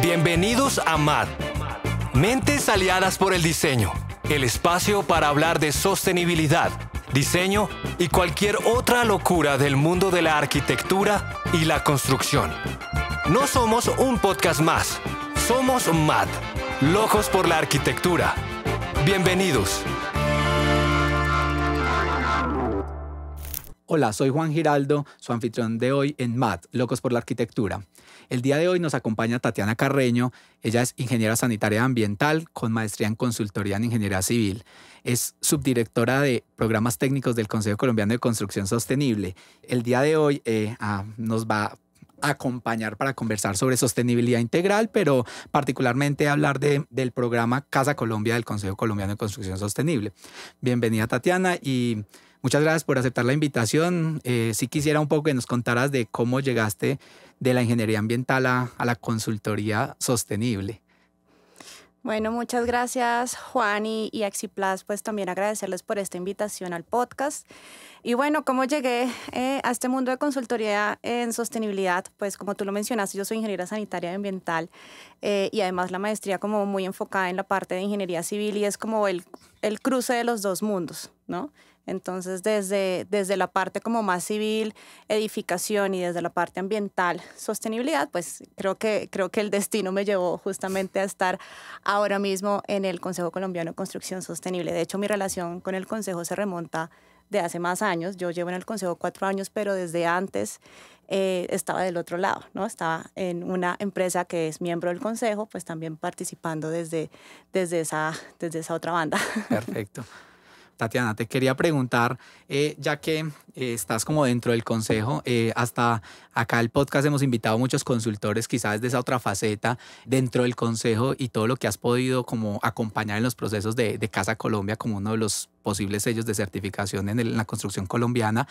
Bienvenidos a MAD, Mentes Aliadas por el Diseño, el espacio para hablar de sostenibilidad, diseño y cualquier otra locura del mundo de la arquitectura y la construcción. No somos un podcast más, somos MAD, locos por la arquitectura. Bienvenidos. Hola, soy Juan Giraldo, su anfitrión de hoy en MAD, Locos por la Arquitectura. El día de hoy nos acompaña Tatiana Carreño. Ella es ingeniera sanitaria ambiental con maestría en consultoría en ingeniería civil. Es subdirectora de programas técnicos del Consejo Colombiano de Construcción Sostenible. El día de hoy nos va a acompañar para conversar sobre sostenibilidad integral, pero particularmente hablar del programa Casa Colombia del Consejo Colombiano de Construcción Sostenible. Bienvenida, Tatiana, y muchas gracias por aceptar la invitación. Sí quisiera un poco que nos contaras de cómo llegaste de la ingeniería ambiental a la consultoría sostenible. Bueno, muchas gracias, Juan y Axiplas, pues también agradecerles por esta invitación al podcast. Y bueno, ¿cómo llegué a este mundo de consultoría en sostenibilidad? Pues como tú lo mencionaste, yo soy ingeniera sanitaria y ambiental y además la maestría como muy enfocada en la parte de ingeniería civil y es como el cruce de los dos mundos, ¿no? Entonces, desde la parte como más civil, edificación y desde la parte ambiental, sostenibilidad, pues creo que el destino me llevó justamente a estar ahora mismo en el Consejo Colombiano de Construcción Sostenible. De hecho, mi relación con el Consejo se remonta de hace más años. Yo llevo en el Consejo 4 años, pero desde antes estaba del otro lado, ¿no? Estaba en una empresa que es miembro del Consejo, pues también participando desde esa otra banda. Perfecto. Tatiana, te quería preguntar, ya que estás como dentro del consejo, hasta acá el podcast hemos invitado a muchos consultores, quizás desde esa otra faceta dentro del consejo y todo lo que has podido como acompañar en los procesos de Casa Colombia como uno de los posibles sellos de certificación en la construcción colombiana.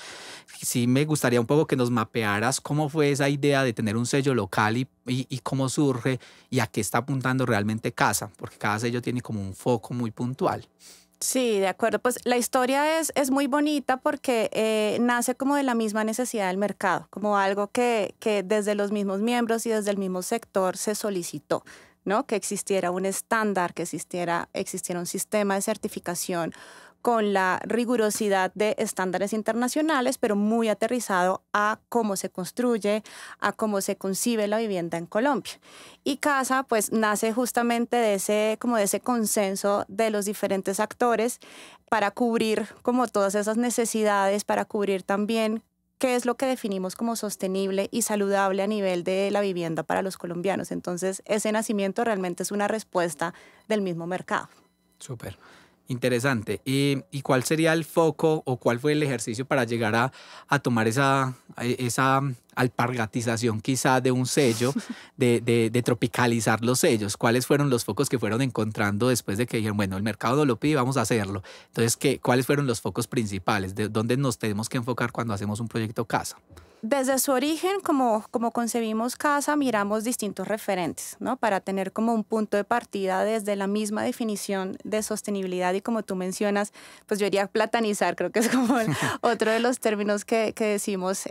Sí me gustaría un poco que nos mapearas cómo fue esa idea de tener un sello local y cómo surge y a qué está apuntando realmente Casa, porque cada sello tiene como un foco muy puntual. Sí, de acuerdo. Pues la historia es muy bonita porque nace como de la misma necesidad del mercado, como algo que desde los mismos miembros y desde el mismo sector se solicitó, ¿no? Que existiera un estándar, que existiera un sistema de certificación con la rigurosidad de estándares internacionales, pero muy aterrizado a cómo se construye, a cómo se concibe la vivienda en Colombia. Y Casa, pues, nace justamente de ese consenso de los diferentes actores para cubrir como todas esas necesidades, para cubrir también qué es lo que definimos como sostenible y saludable a nivel de la vivienda para los colombianos. Entonces, ese nacimiento realmente es una respuesta del mismo mercado. Súper. Interesante. ¿Y cuál sería el foco o cuál fue el ejercicio para llegar a tomar esa alpargatización quizá de un sello, de tropicalizar los sellos? ¿Cuáles fueron los focos que fueron encontrando después de que dijeron, bueno, el mercado no lo pide, vamos a hacerlo? Entonces, ¿cuáles fueron los focos principales? ¿De dónde nos tenemos que enfocar cuando hacemos un proyecto Casa? Desde su origen, como concebimos Casa, miramos distintos referentes, ¿no? Para tener como un punto de partida desde la misma definición de sostenibilidad y como tú mencionas, pues yo iría a platanizar, creo que es como otro de los términos que decimos,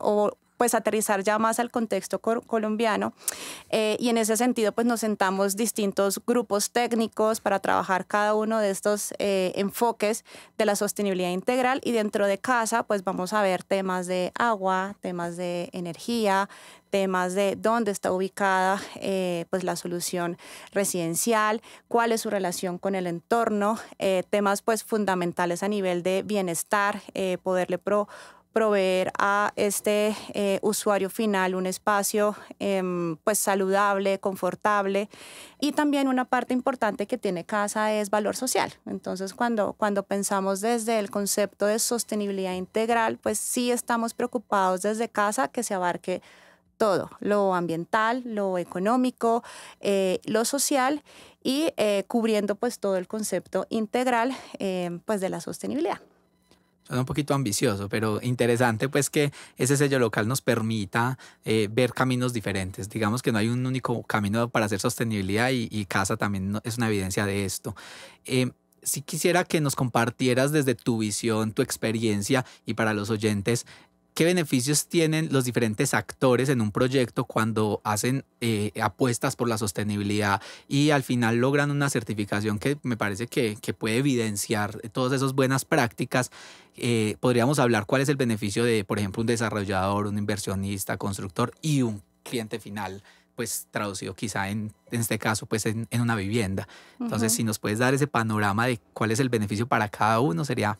o pues aterrizar ya más al contexto colombiano y en ese sentido pues nos sentamos distintos grupos técnicos para trabajar cada uno de estos enfoques de la sostenibilidad integral y dentro de Casa pues vamos a ver temas de agua, temas de energía, temas de dónde está ubicada pues la solución residencial, cuál es su relación con el entorno, temas pues fundamentales a nivel de bienestar, poderle proveer a este usuario final un espacio pues saludable, confortable y también una parte importante que tiene Casa es valor social. Entonces cuando pensamos desde el concepto de sostenibilidad integral, pues sí estamos preocupados desde Casa que se abarque todo, lo ambiental, lo económico, lo social y cubriendo pues todo el concepto integral pues de la sostenibilidad. Suena un poquito ambicioso, pero interesante pues que ese sello local nos permita ver caminos diferentes. Digamos que no hay un único camino para hacer sostenibilidad y Casa también es una evidencia de esto. Si quisiera que nos compartieras desde tu visión, tu experiencia y para los oyentes, ¿qué beneficios tienen los diferentes actores en un proyecto cuando hacen apuestas por la sostenibilidad y al final logran una certificación que me parece que puede evidenciar todas esas buenas prácticas? Podríamos hablar cuál es el beneficio de, por ejemplo, un desarrollador, un inversionista, constructor y un cliente final, pues traducido quizá en este caso pues en una vivienda. Entonces, si nos puedes dar ese panorama de cuál es el beneficio para cada uno, sería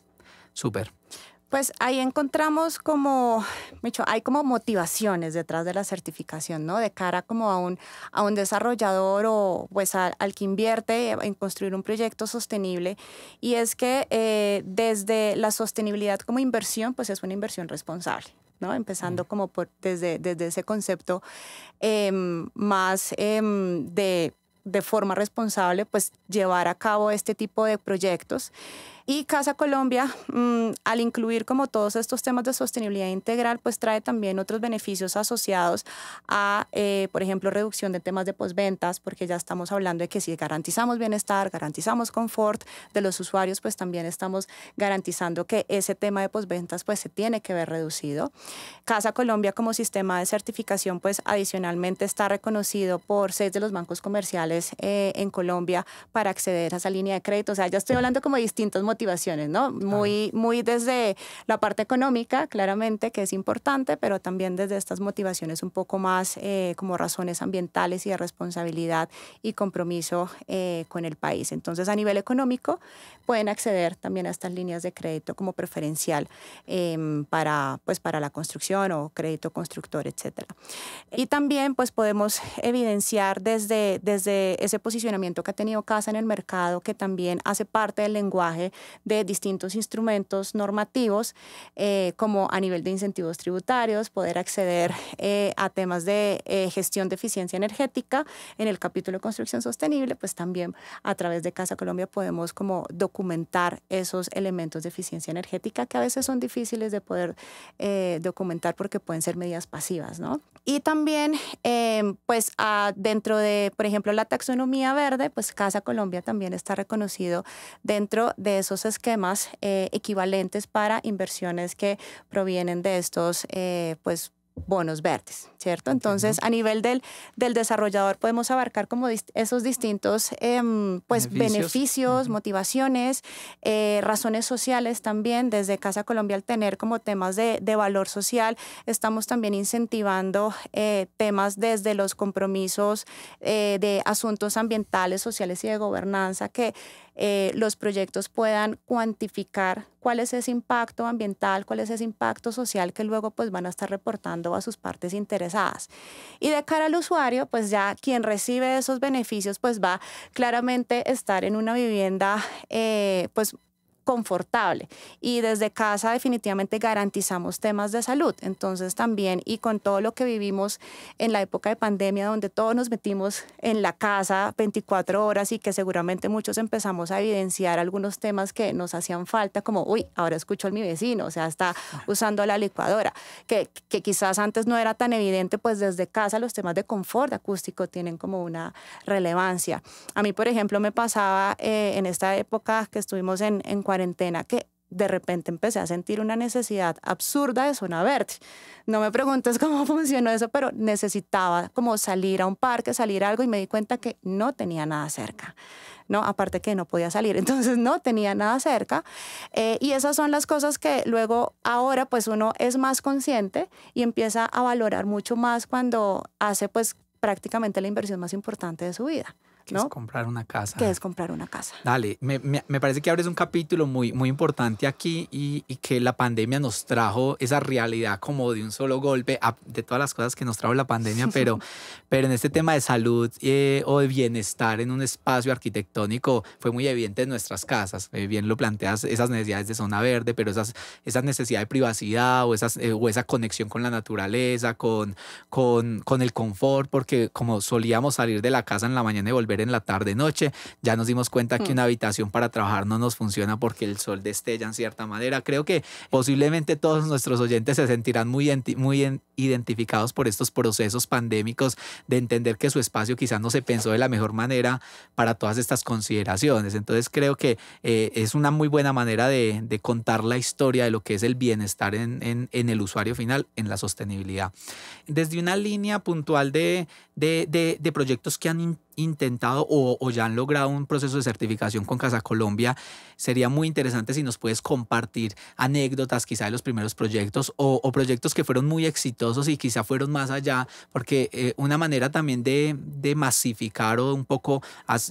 súper. Pues ahí encontramos hay como motivaciones detrás de la certificación, ¿no? De cara como a un desarrollador o pues al que invierte en construir un proyecto sostenible. Y es que desde la sostenibilidad como inversión, pues es una inversión responsable, ¿no? Empezando como desde ese concepto más de forma responsable, pues llevar a cabo este tipo de proyectos. Y Casa Colombia, al incluir como todos estos temas de sostenibilidad integral, pues trae también otros beneficios asociados a, por ejemplo, reducción de temas de posventas, porque ya estamos hablando de que si garantizamos bienestar, garantizamos confort de los usuarios, pues también estamos garantizando que ese tema de posventas pues se tiene que ver reducido. Casa Colombia como sistema de certificación, pues adicionalmente está reconocido por 6 de los bancos comerciales en Colombia para acceder a esa línea de crédito. O sea, ya estoy hablando como de distintos motivaciones, ¿no? Muy desde la parte económica, claramente, que es importante, pero también desde estas motivaciones un poco más como razones ambientales y de responsabilidad y compromiso con el país. Entonces, a nivel económico, pueden acceder también a estas líneas de crédito como preferencial para la construcción o crédito constructor, etcétera. Y también, pues, podemos evidenciar desde ese posicionamiento que ha tenido Casa en el mercado, que también hace parte del lenguaje de distintos instrumentos normativos, como a nivel de incentivos tributarios, poder acceder a temas de gestión de eficiencia energética. En el capítulo de construcción sostenible, pues también a través de Casa Colombia podemos como documentar esos elementos de eficiencia energética que a veces son difíciles de poder documentar porque pueden ser medidas pasivas, ¿no? Y también, pues dentro de, por ejemplo, la taxonomía verde, pues Casa Colombia también está reconocido dentro de esos esquemas equivalentes para inversiones que provienen de estos, pues, bonos verdes, ¿cierto? Entonces, a nivel del desarrollador podemos abarcar como esos distintos pues, beneficios, motivaciones, razones sociales también. Desde Casa Colombia, al tener como temas de valor social, estamos también incentivando temas desde los compromisos de asuntos ambientales, sociales y de gobernanza, que los proyectos puedan cuantificar cuál es ese impacto ambiental, cuál es ese impacto social que luego pues van a estar reportando a sus partes interesadas. Y de cara al usuario, pues ya quien recibe esos beneficios pues va claramente a estar en una vivienda pues confortable, y desde Casa definitivamente garantizamos temas de salud. Entonces también, y con todo lo que vivimos en la época de pandemia, donde todos nos metimos en la casa 24 horas y que seguramente muchos empezamos a evidenciar algunos temas que nos hacían falta, como, uy, ahora escucho a mi vecino, o sea, está usando la licuadora, que quizás antes no era tan evidente, pues desde Casa los temas de confort acústico tienen como una relevancia. A mí, por ejemplo, me pasaba en esta época que estuvimos en cuarentena, que de repente empecé a sentir una necesidad absurda de zona verde. No me preguntes cómo funcionó eso, pero necesitaba como salir a un parque, salir a algo, y me di cuenta que no tenía nada cerca, ¿no? Aparte que no podía salir, entonces no tenía nada cerca. Y esas son las cosas que luego, ahora, pues uno es más consciente y empieza a valorar mucho más cuando hace pues prácticamente la inversión más importante de su vida, que ¿no? es comprar una casa. Que es comprar una casa. Dale, me parece que abres un capítulo muy, muy importante aquí y que la pandemia nos trajo esa realidad como de un solo golpe, de todas las cosas que nos trajo la pandemia, pero en este tema de salud o de bienestar en un espacio arquitectónico fue muy evidente en nuestras casas. Bien lo planteas, esas necesidades de zona verde, pero esas necesidades de privacidad o esa conexión con la naturaleza, con el confort, porque como solíamos salir de la casa en la mañana y volver volver en la tarde noche. Ya nos dimos cuenta que una habitación para trabajar no nos funciona porque el sol destella en cierta manera. Creo que posiblemente todos nuestros oyentes se sentirán muy identificados por estos procesos pandémicos de entender que su espacio quizás no se pensó de la mejor manera para todas estas consideraciones. Entonces creo que es una muy buena manera de contar la historia de lo que es el bienestar en el usuario final, en la sostenibilidad. Desde una línea puntual de proyectos que han intentado o ya han logrado un proceso de certificación con Casa Colombia, sería muy interesante si nos puedes compartir anécdotas quizá de los primeros proyectos o proyectos que fueron muy exitosos y quizá fueron más allá, porque una manera también de masificar o un poco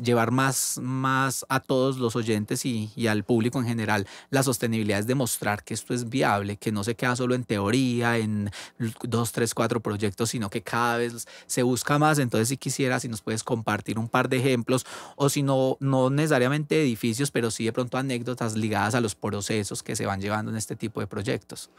llevar más a todos los oyentes y al público en general la sostenibilidad es demostrar que esto es viable, que no se queda solo en teoría, en 2, 3, 4 proyectos, sino que cada vez se busca más. Entonces si quisiera, si nos puedes compartir un par de ejemplos, o si no necesariamente edificios, pero sí de pronto anécdotas ligadas a los procesos que se van llevando en este tipo de proyectos.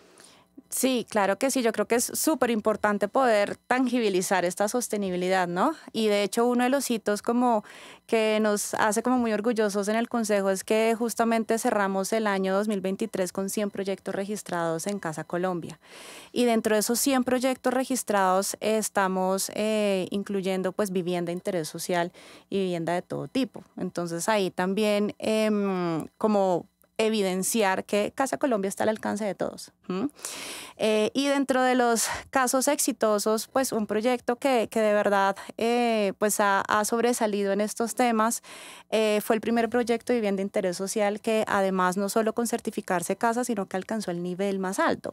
Sí, claro que sí. Yo creo que es súper importante poder tangibilizar esta sostenibilidad, ¿no? Y de hecho uno de los hitos como que nos hace como muy orgullosos en el Consejo es que justamente cerramos el año 2023 con 100 proyectos registrados en Casa Colombia. Y dentro de esos 100 proyectos registrados estamos incluyendo pues vivienda de interés social y vivienda de todo tipo. Entonces ahí también como evidenciar que Casa Colombia está al alcance de todos. Y dentro de los casos exitosos, pues un proyecto que de verdad pues ha sobresalido en estos temas fue el primer proyecto de vivienda de interés social que además no solo con certificarse casa, sino que alcanzó el nivel más alto,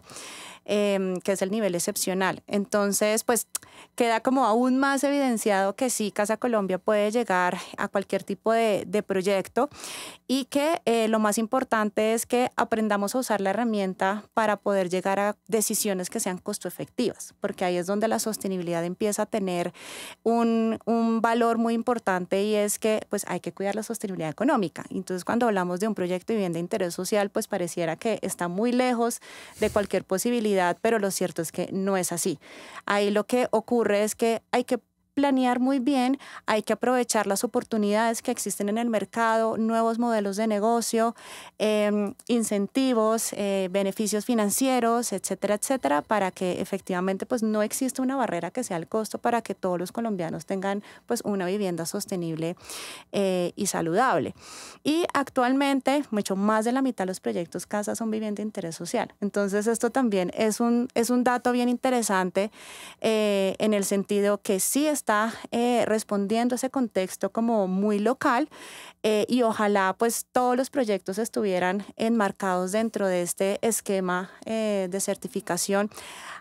que es el nivel excepcional. Entonces, pues queda como aún más evidenciado que sí, Casa Colombia puede llegar a cualquier tipo de proyecto y que lo más importante es que aprendamos a usar la herramienta para poder llegar a decisiones que sean costo efectivas, porque ahí es donde la sostenibilidad empieza a tener un valor muy importante, y es que pues hay que cuidar la sostenibilidad económica. Entonces cuando hablamos de un proyecto de vivienda de interés social, pues pareciera que está muy lejos de cualquier posibilidad, pero lo cierto es que no es así. Ahí lo que ocurre es que hay que planear muy bien, hay que aprovechar las oportunidades que existen en el mercado, nuevos modelos de negocio, incentivos, beneficios financieros, etcétera, etcétera, para que efectivamente pues no exista una barrera que sea el costo para que todos los colombianos tengan pues una vivienda sostenible y saludable. Y actualmente mucho más de la mitad de los proyectos casa son vivienda de interés social. Entonces esto también es un dato bien interesante en el sentido que sí está respondiendo a ese contexto como muy local, y ojalá pues todos los proyectos estuvieran enmarcados dentro de este esquema de certificación,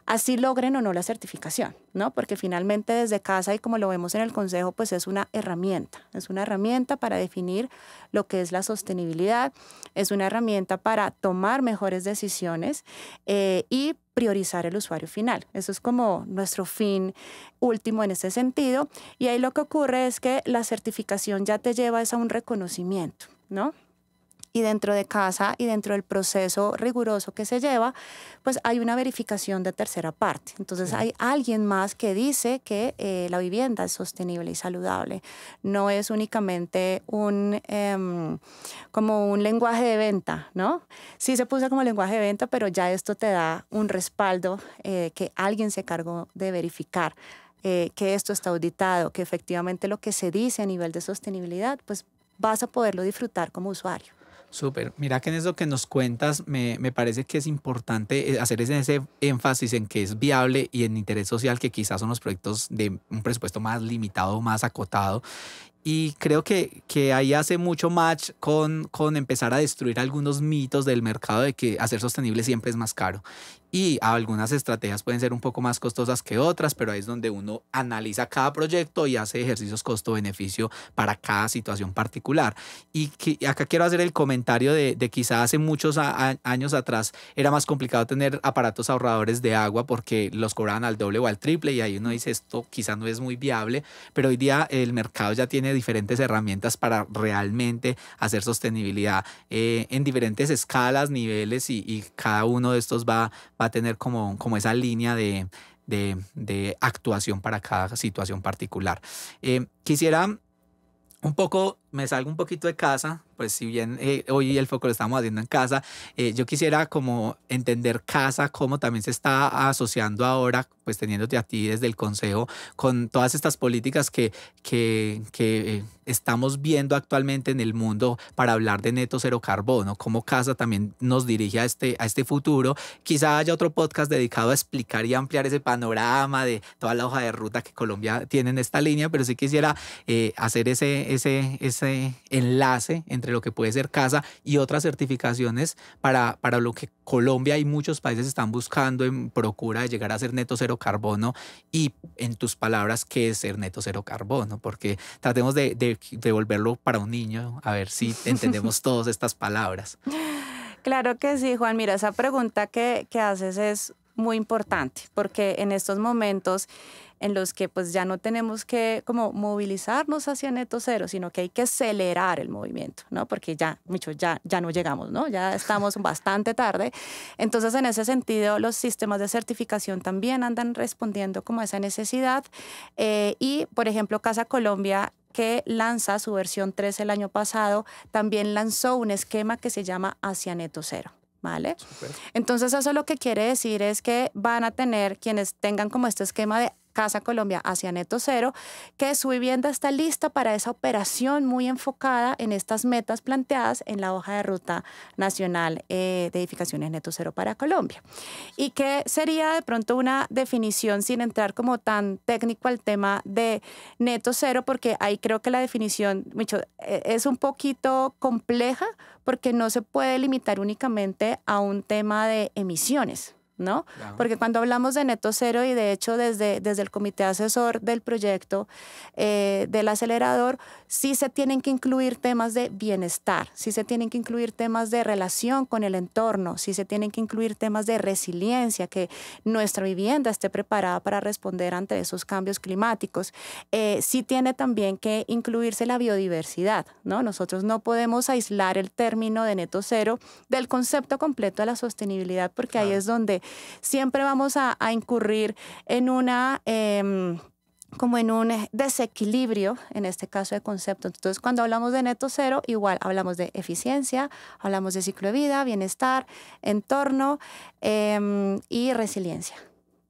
así logren o no la certificación, ¿no? Porque finalmente desde casa, y como lo vemos en el Consejo, pues es una herramienta para definir lo que es la sostenibilidad, es una herramienta para tomar mejores decisiones y priorizar el usuario final. Eso es como nuestro fin último en ese sentido. Y ahí lo que ocurre es que la certificación ya te lleva a un reconocimiento, ¿no? Y dentro de casa y dentro del proceso riguroso que se lleva, pues hay una verificación de tercera parte. Entonces hay alguien más que dice que la vivienda es sostenible y saludable. No es únicamente como un lenguaje de venta, ¿no? Sí se puso como lenguaje de venta, pero ya esto te da un respaldo que alguien se encargó de verificar. Que esto está auditado, que efectivamente lo que se dice a nivel de sostenibilidad, pues vas a poderlo disfrutar como usuario. Súper. Mira que en eso que nos cuentas me parece que es importante hacer ese énfasis en que es viable y en interés social, que quizás son los proyectos de un presupuesto más limitado, más acotado. Y creo que ahí hace mucho match con empezar a destruir algunos mitos del mercado de que hacer sostenible siempre es más caro. Y algunas estrategias pueden ser un poco más costosas que otras, pero ahí es donde uno analiza cada proyecto y hace ejercicios costo-beneficio para cada situación particular. Y acá quiero hacer el comentario de quizá hace muchos años atrás era más complicado tener aparatos ahorradores de agua porque los cobraban al doble o al triple, y ahí uno dice esto quizá no es muy viable, pero hoy día el mercado ya tiene diferentes herramientas para realmente hacer sostenibilidad en diferentes escalas, niveles, y cada uno de estos va a tener como esa línea de actuación para cada situación particular. Quisiera un poco, me salgo un poquito de casa, pues si bien hoy el foco lo estamos haciendo en casa, yo quisiera como entender casa, cómo también se está asociando ahora, pues teniéndote a ti desde el Consejo, con todas estas políticas que estamos viendo actualmente en el mundo para hablar de neto cero carbono, cómo casa también nos dirige a este futuro. Quizá haya otro podcast dedicado a explicar y ampliar ese panorama de toda la hoja de ruta que Colombia tiene en esta línea, pero sí quisiera hacer ese enlace entre lo que puede ser casa y otras certificaciones para lo que Colombia y muchos países están buscando en procura de llegar a ser neto cero carbono. Y en tus palabras, ¿qué es ser neto cero carbono? Porque tratemos de volverlo para un niño, a ver si entendemos todas estas palabras. Claro que sí, Juan. Mira, esa pregunta que haces es muy importante porque en estos momentos en los que pues ya no tenemos que como movilizarnos hacia neto cero, sino que hay que acelerar el movimiento, ¿no? Porque ya no llegamos, ¿no? Ya estamos bastante tarde. Entonces, en ese sentido, los sistemas de certificación también andan respondiendo como a esa necesidad. Y, por ejemplo, Casa Colombia, que lanza su versión 3 el año pasado, también lanzó un esquema que se llama Hacia Neto Cero. ¿Vale? Super. Entonces eso lo que quiere decir es que van a tener quienes tengan como este esquema de Casa Colombia hacia neto cero, que su vivienda está lista para esa operación muy enfocada en estas metas planteadas en la hoja de ruta nacional de edificaciones neto cero para Colombia. Y que sería de pronto una definición sin entrar como tan técnico al tema de neto cero, porque ahí creo que la definición es un poquito compleja porque no se puede limitar únicamente a un tema de emisiones, ¿no? Claro. Porque cuando hablamos de neto cero y de hecho desde el comité asesor del proyecto del acelerador, sí se tienen que incluir temas de bienestar, sí se tienen que incluir temas de relación con el entorno, sí se tienen que incluir temas de resiliencia, que nuestra vivienda esté preparada para responder ante esos cambios climáticos. Sí tiene también que incluirse la biodiversidad, ¿no? Nosotros no podemos aislar el término de neto cero del concepto completo de la sostenibilidad, porque claro, ahí es donde siempre vamos a incurrir en como en un desequilibrio, en este caso de concepto. Entonces, cuando hablamos de neto cero, igual hablamos de eficiencia, hablamos de ciclo de vida, bienestar, entorno y resiliencia.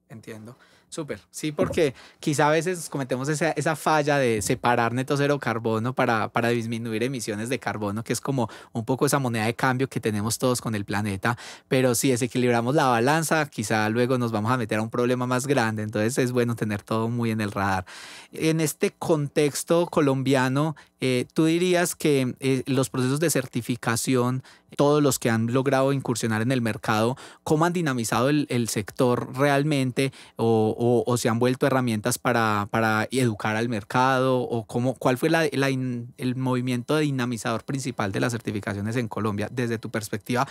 Entiendo. Súper, sí, porque quizá a veces cometemos esa falla de separar neto cero carbono para disminuir emisiones de carbono, que es como un poco esa moneda de cambio que tenemos todos con el planeta, pero si desequilibramos la balanza, quizá luego nos vamos a meter a un problema más grande, entonces es bueno tener todo muy en el radar. En este contexto colombiano, ¿tú dirías que los procesos de certificación, todos los que han logrado incursionar en el mercado, cómo han dinamizado el sector realmente o se han vuelto herramientas para educar al mercado? ¿O cuál fue el movimiento dinamizador principal de las certificaciones en Colombia desde tu perspectiva?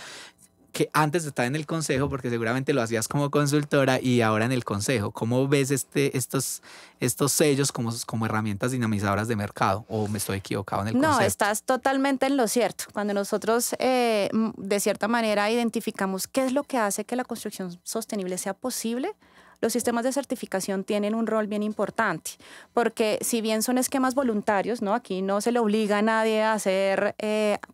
Que antes de estar en el consejo, porque seguramente lo hacías como consultora y ahora en el consejo, ¿cómo ves estos sellos como herramientas dinamizadoras de mercado? ¿O me estoy equivocado en el concepto? No, estás totalmente en lo cierto. Cuando nosotros de cierta manera identificamos qué es lo que hace que la construcción sostenible sea posible, los sistemas de certificación tienen un rol bien importante, porque si bien son esquemas voluntarios, ¿no? Aquí no se le obliga a nadie a hacer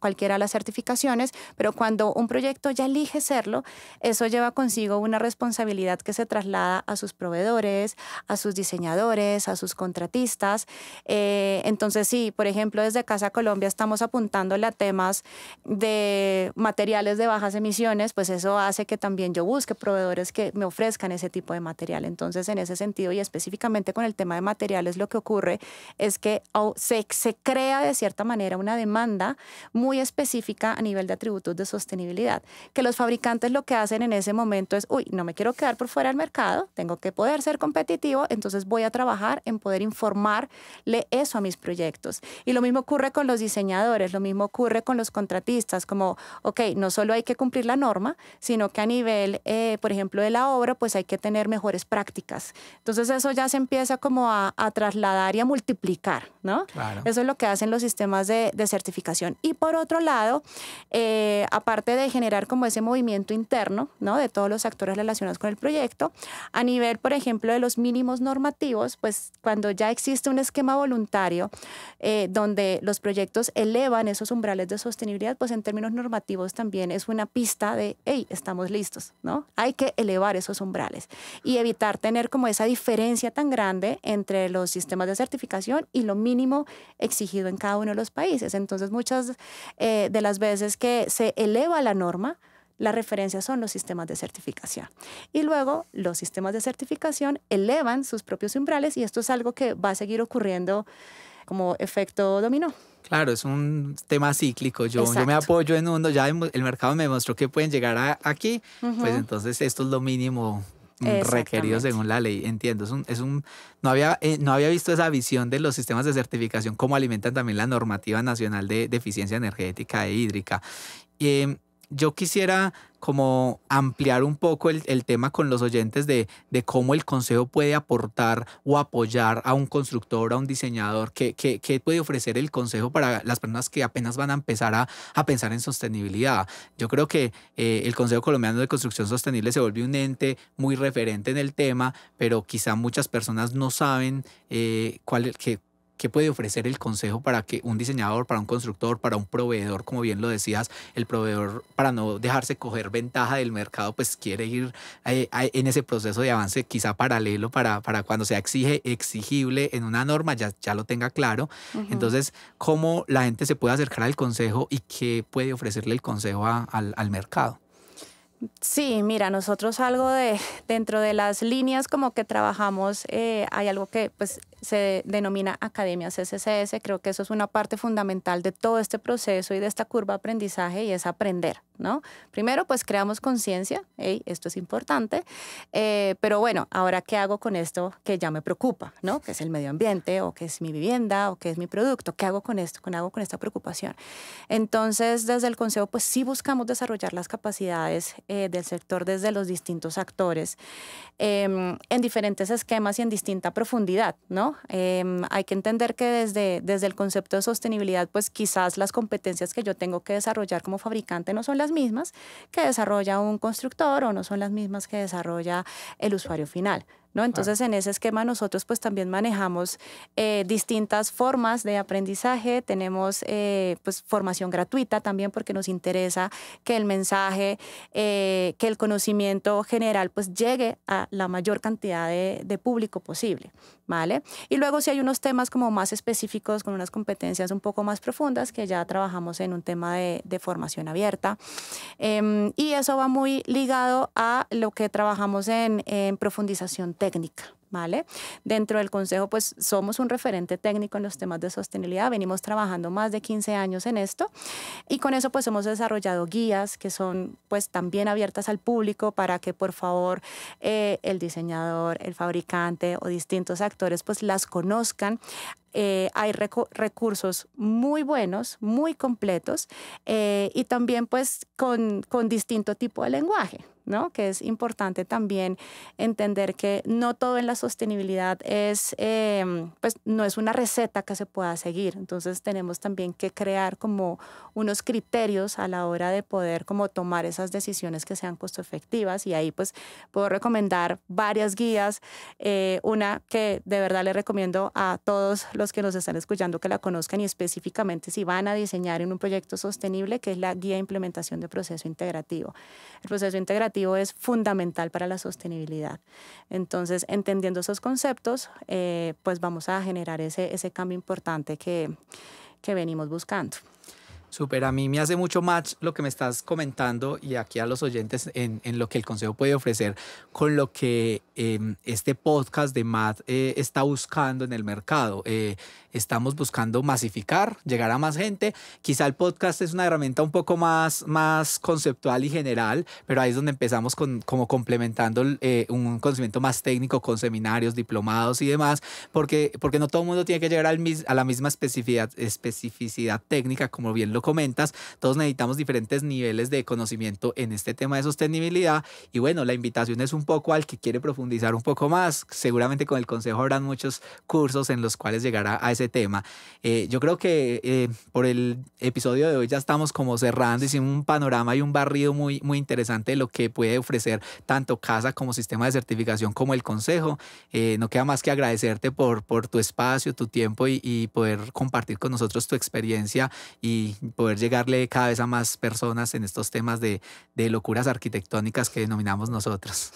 cualquiera de las certificaciones, pero cuando un proyecto ya elige serlo, eso lleva consigo una responsabilidad que se traslada a sus proveedores, a sus diseñadores, a sus contratistas. Entonces, sí, por ejemplo, desde Casa Colombia estamos apuntándole a temas de materiales de bajas emisiones, pues eso hace que también yo busque proveedores que me ofrezcan ese tipo de material. Entonces, en ese sentido y específicamente con el tema de materiales, lo que ocurre es que se crea de cierta manera una demanda muy específica a nivel de atributos de sostenibilidad, que los fabricantes lo que hacen en ese momento es, no me quiero quedar por fuera del mercado, tengo que poder ser competitivo, entonces voy a trabajar en poder informarle eso a mis proyectos. Y lo mismo ocurre con los diseñadores, lo mismo ocurre con los contratistas, como, no solo hay que cumplir la norma, sino que a nivel, por ejemplo, de la obra, pues hay que tener mejores mejores prácticas. Entonces eso ya se empieza como a trasladar y a multiplicar, ¿no? Claro. Eso es lo que hacen los sistemas de certificación. Y por otro lado, aparte de generar como ese movimiento interno, ¿no? De todos los actores relacionados con el proyecto, a nivel, por ejemplo, de los mínimos normativos, pues cuando ya existe un esquema voluntario donde los proyectos elevan esos umbrales de sostenibilidad, pues en términos normativos también es una pista de, hey, estamos listos, ¿no? Hay que elevar esos umbrales y evitar tener como esa diferencia tan grande entre los sistemas de certificación y lo mínimo exigido en cada uno de los países. Entonces, muchas de las veces que se eleva la norma, la referencia son los sistemas de certificación. Y luego los sistemas de certificación elevan sus propios umbrales y esto es algo que va a seguir ocurriendo como efecto dominó. Claro, es un tema cíclico. Yo me apoyo en uno, ya el mercado me demostró que pueden llegar aquí, pues entonces esto es lo mínimo requerido según la ley. Entiendo, no había visto esa visión de los sistemas de certificación, cómo alimentan también la normativa nacional de eficiencia energética e hídrica. Yo quisiera como ampliar un poco el tema con los oyentes de cómo el consejo puede aportar o apoyar a un constructor, a un diseñador. ¿Qué puede ofrecer el consejo para las personas que apenas van a empezar a pensar en sostenibilidad? Yo creo que el Consejo Colombiano de Construcción Sostenible se volvió un ente muy referente en el tema, pero quizá muchas personas no saben ¿qué puede ofrecer el consejo para que un diseñador, para un constructor, para un proveedor, como bien lo decías, el proveedor, para no dejarse coger ventaja del mercado, pues quiere ir en ese proceso de avance quizá paralelo para cuando sea exigible en una norma, ya lo tenga claro? Entonces, ¿cómo la gente se puede acercar al consejo y qué puede ofrecerle el consejo al mercado? Sí, mira, nosotros dentro de las líneas como que trabajamos, hay algo que pues se denomina academias SCS. Creo que eso es una parte fundamental de todo este proceso y de esta curva de aprendizaje y es aprender, ¿no? Primero, pues creamos conciencia, hey, esto es importante, pero bueno, ahora ¿qué hago con esto que ya me preocupa, ¿no? ¿Qué es el medio ambiente o qué es mi vivienda o qué es mi producto? ¿Qué hago con esto? ¿Qué hago con esta preocupación? Entonces, desde el Consejo, pues sí buscamos desarrollar las capacidades del sector desde los distintos actores en diferentes esquemas y en distinta profundidad, ¿no? Hay que entender que desde el concepto de sostenibilidad, pues quizás las competencias que yo tengo que desarrollar como fabricante no son las mismas que desarrolla un constructor o no son las mismas que desarrolla el usuario final, ¿no? Entonces, en ese esquema nosotros pues también manejamos distintas formas de aprendizaje. Tenemos pues formación gratuita también porque nos interesa que el mensaje, que el conocimiento general pues llegue a la mayor cantidad de público posible, ¿vale? Y luego si hay unos temas como más específicos con unas competencias un poco más profundas que ya trabajamos en un tema de formación abierta. Y eso va muy ligado a lo que trabajamos en profundización técnica, ¿vale? Dentro del Consejo, pues somos un referente técnico en los temas de sostenibilidad. Venimos trabajando más de 15 años en esto y con eso pues hemos desarrollado guías que son pues también abiertas al público para que por favor el diseñador, el fabricante o distintos actores pues las conozcan. Hay recursos muy buenos, muy completos y también pues con distinto tipo de lenguaje, ¿no? Que es importante también entender que no todo en la sostenibilidad pues no es una receta que se pueda seguir. Entonces tenemos también que crear como unos criterios a la hora de poder como tomar esas decisiones que sean costo efectivas y ahí pues puedo recomendar varias guías. Una que de verdad le recomiendo a todos los que nos están escuchando que la conozcan y específicamente si van a diseñar en un proyecto sostenible, que es la guía de implementación de proceso integrativo. El proceso integrativo es fundamental para la sostenibilidad. Entonces, entendiendo esos conceptos, pues vamos a generar ese cambio importante que venimos buscando. Súper, a mí me hace mucho match lo que me estás comentando y aquí a los oyentes en lo que el Consejo puede ofrecer con lo que este podcast de MAD está buscando en el mercado. Estamos buscando masificar, llegar a más gente. Quizá el podcast es una herramienta un poco más conceptual y general, pero ahí es donde empezamos como complementando un conocimiento más técnico con seminarios, diplomados y demás, porque no todo el mundo tiene que llegar a la misma especificidad técnica, como bien lo comentas, todos necesitamos diferentes niveles de conocimiento en este tema de sostenibilidad. Y bueno, la invitación es un poco al que quiere profundizar un poco más. Seguramente con el consejo habrán muchos cursos en los cuales llegar a ese tema. Yo creo que por el episodio de hoy ya estamos como cerrando, hicimos un panorama y un barrido muy, muy interesante de lo que puede ofrecer tanto casa como sistema de certificación como el consejo. No queda más que agradecerte por tu espacio, tu tiempo y poder compartir con nosotros tu experiencia y poder llegarle cada vez a más personas en estos temas de locuras arquitectónicas que denominamos nosotros.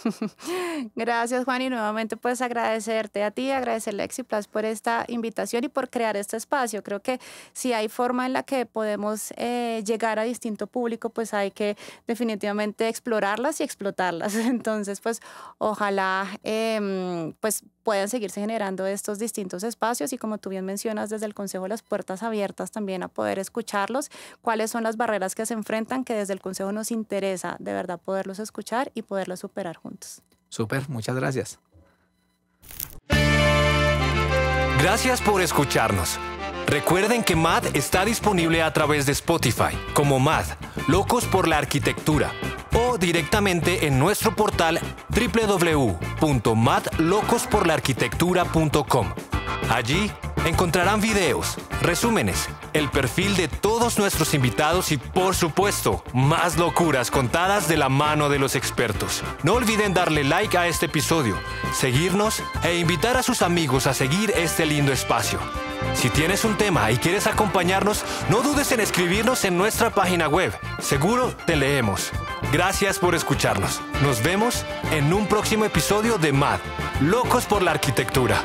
Gracias, Juan, y nuevamente pues agradecerte a ti, agradecerle a Exiplas por esta invitación y por crear este espacio. Creo que si hay forma en la que podemos llegar a distinto público, pues hay que definitivamente explorarlas y explotarlas. Entonces, pues ojalá pues puedan seguirse generando estos distintos espacios y, como tú bien mencionas, desde el Consejo, las puertas abiertas también a poder escucharlos, cuáles son las barreras que se enfrentan, que desde el Consejo nos interesa de verdad poderlos escuchar y poderlos superar juntos. Súper, muchas gracias. Gracias por escucharnos. Recuerden que MAD está disponible a través de Spotify como MAD, Locos por la Arquitectura, o directamente en nuestro portal www.madlocosporlaarquitectura.com. Allí encontrarán videos, resúmenes, el perfil de todos nuestros invitados y, por supuesto, más locuras contadas de la mano de los expertos. No olviden darle like a este episodio, seguirnos e invitar a sus amigos a seguir este lindo espacio. Si tienes un tema y quieres acompañarnos, no dudes en escribirnos en nuestra página web. Seguro te leemos. Gracias por escucharnos. Nos vemos en un próximo episodio de MAD, Locos por la Arquitectura.